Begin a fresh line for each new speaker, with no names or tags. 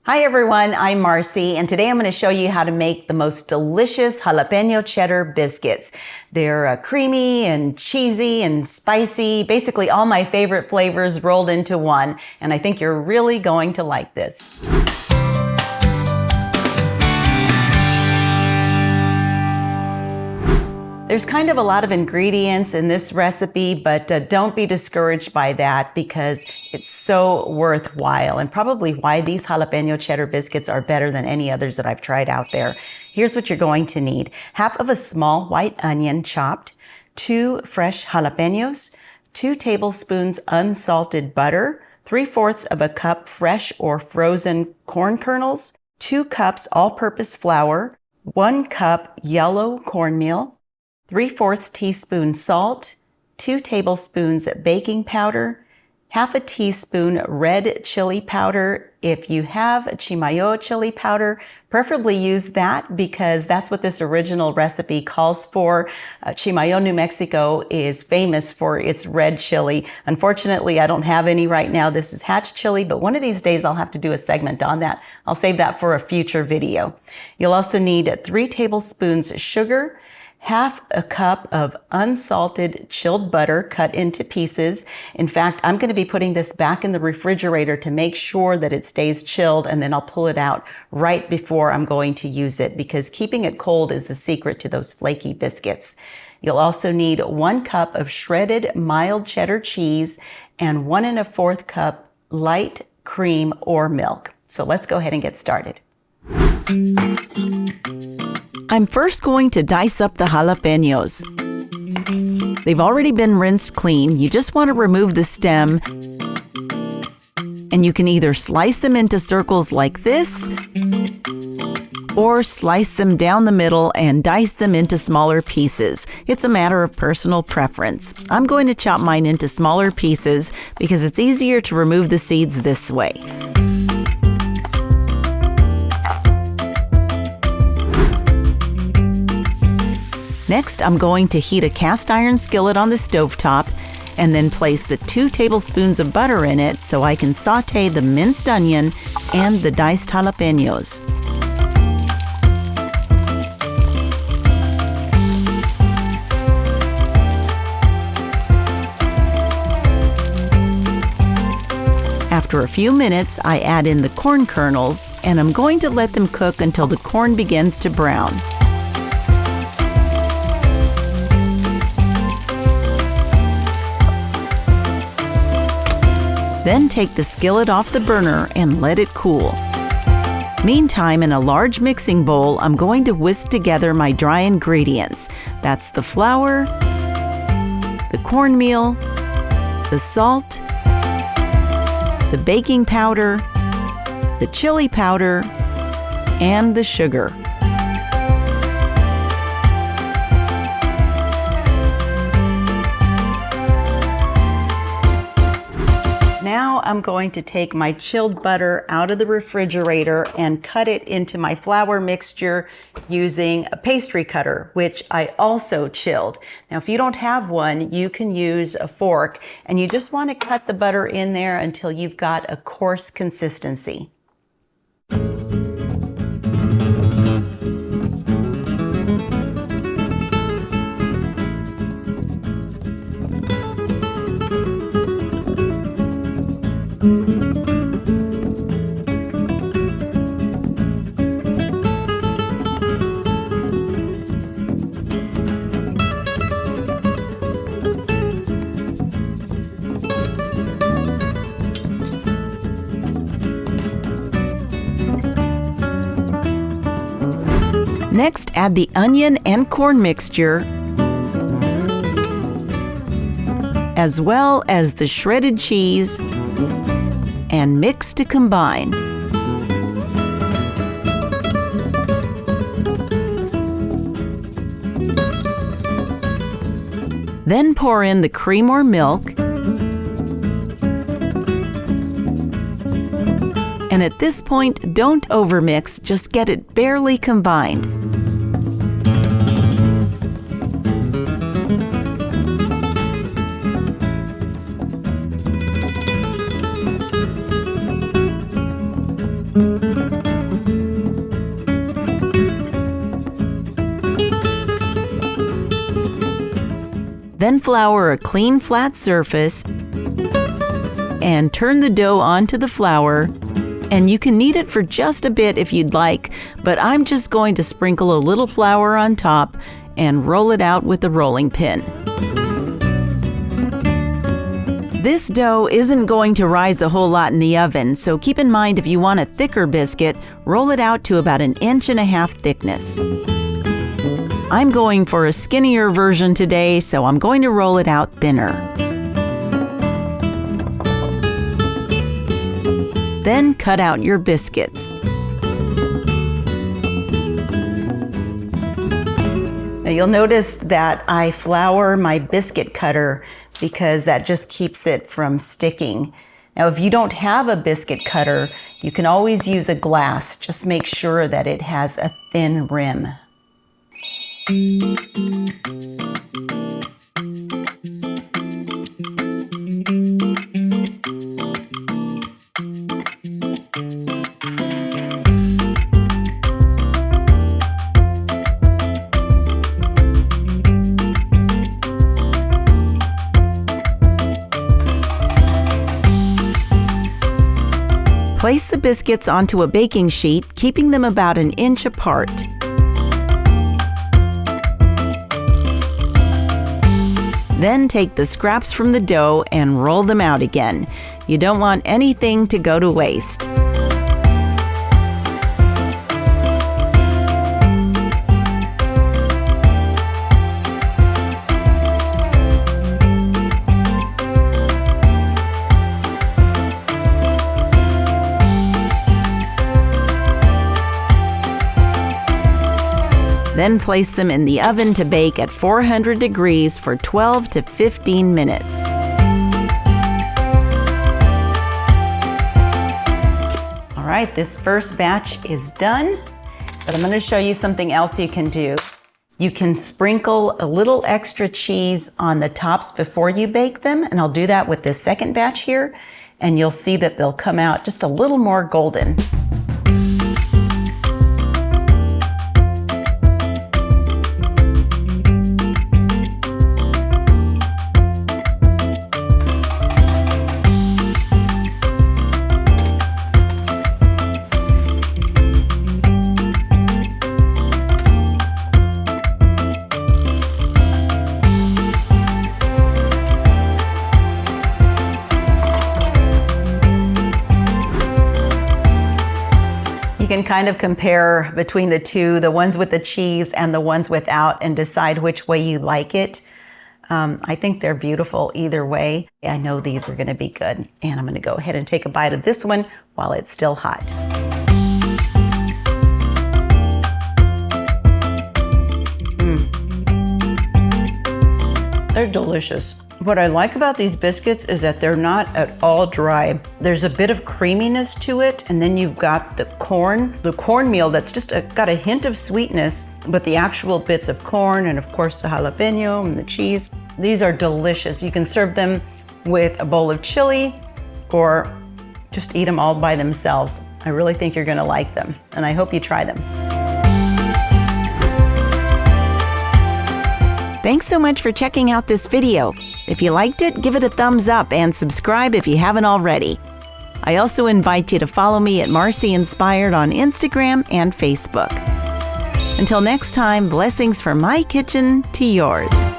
Hi everyone, I'm Marcy, and today I'm going to show you how to make the most delicious jalapeño cheddar biscuits. They're creamy and cheesy and spicy, basically all my favorite flavors rolled into one, and I think you're really going to like this. There's kind of a lot of ingredients in this recipe, but don't be discouraged by that because it's so worthwhile and probably why these jalapeño cheddar biscuits are better than any others that I've tried out there. Here's what you're going to need. Half of a small white onion chopped, 2 fresh jalapeños, 2 tablespoons unsalted butter, 3/4 of a cup fresh or frozen corn kernels, 2 cups all-purpose flour, 1 cup yellow cornmeal, 3/4 teaspoon salt, 2 tablespoons baking powder, half a teaspoon red chili powder. If you have Chimayó chili powder, preferably use that because that's what this original recipe calls for. Chimayó, New Mexico is famous for its red chili. Unfortunately, I don't have any right now. This is hatch chili, but one of these days I'll have to do a segment on that. I'll save that for a future video. You'll also need 3 tablespoons sugar, half a cup of unsalted chilled butter cut into pieces. In fact, I'm going to be putting this back in the refrigerator to make sure that it stays chilled, and then I'll pull it out right before I'm going to use it because keeping it cold is the secret to those flaky biscuits. You'll also need 1 cup of shredded mild cheddar cheese and 1 1/4 cup light cream or milk. So let's go ahead and get started. I'm first going to dice up the jalapeños. They've already been rinsed clean. You just want to remove the stem, and you can either slice them into circles like this, or slice them down the middle and dice them into smaller pieces. It's a matter of personal preference. I'm going to chop mine into smaller pieces because it's easier to remove the seeds this way. Next, I'm going to heat a cast iron skillet on the stovetop and then place the 2 tablespoons of butter in it so I can sauté the minced onion and the diced jalapeños. After a few minutes, I add in the corn kernels and I'm going to let them cook until the corn begins to brown. Then take the skillet off the burner and let it cool. Meantime, in a large mixing bowl, I'm going to whisk together my dry ingredients. That's the flour, the cornmeal, the salt, the baking powder, the chili powder, and the sugar. Now I'm going to take my chilled butter out of the refrigerator and cut it into my flour mixture using a pastry cutter, which I also chilled. Now, if you don't have one, you can use a fork, and you just want to cut the butter in there until you've got a coarse consistency. Next, add the onion and corn mixture, as well as the shredded cheese, and mix to combine. Then pour in the cream or milk, and at this point, don't overmix, just get it barely combined. Then flour a clean flat surface and turn the dough onto the flour. And you can knead it for just a bit if you'd like, but I'm just going to sprinkle a little flour on top and roll it out with a rolling pin. This dough isn't going to rise a whole lot in the oven, so keep in mind if you want a thicker biscuit, roll it out to about 1.5 inches thickness. I'm going for a skinnier version today, so I'm going to roll it out thinner. Then cut out your biscuits. Now you'll notice that I flour my biscuit cutter because that just keeps it from sticking. Now if you don't have a biscuit cutter, you can always use a glass. Just make sure that it has a thin rim. Place the biscuits onto a baking sheet, keeping them about 1 inch apart. Then take the scraps from the dough and roll them out again. You don't want anything to go to waste. Then place them in the oven to bake at 400 degrees for 12 to 15 minutes. All right, this first batch is done, but I'm going to show you something else you can do. You can sprinkle a little extra cheese on the tops before you bake them, and I'll do that with this second batch here, and you'll see that they'll come out just a little more golden. You can kind of compare between the two, the ones with the cheese and the ones without, and decide which way you like it. I think they're beautiful either way. I know these are going to be good, and I'm going to go ahead and take a bite of this one while it's still hot. They're delicious. What I like about these biscuits is that they're not at all dry. There's a bit of creaminess to it, and then you've got the cornmeal that's just got a hint of sweetness, but the actual bits of corn and of course the jalapeno and the cheese. These are delicious. You can serve them with a bowl of chili or just eat them all by themselves. I really think you're gonna like them, and I hope you try them. Thanks so much for checking out this video. If you liked it, give it a thumbs up and subscribe if you haven't already. I also invite you to follow me at Marcy Inspired on Instagram and Facebook. Until next time, blessings from my kitchen to yours.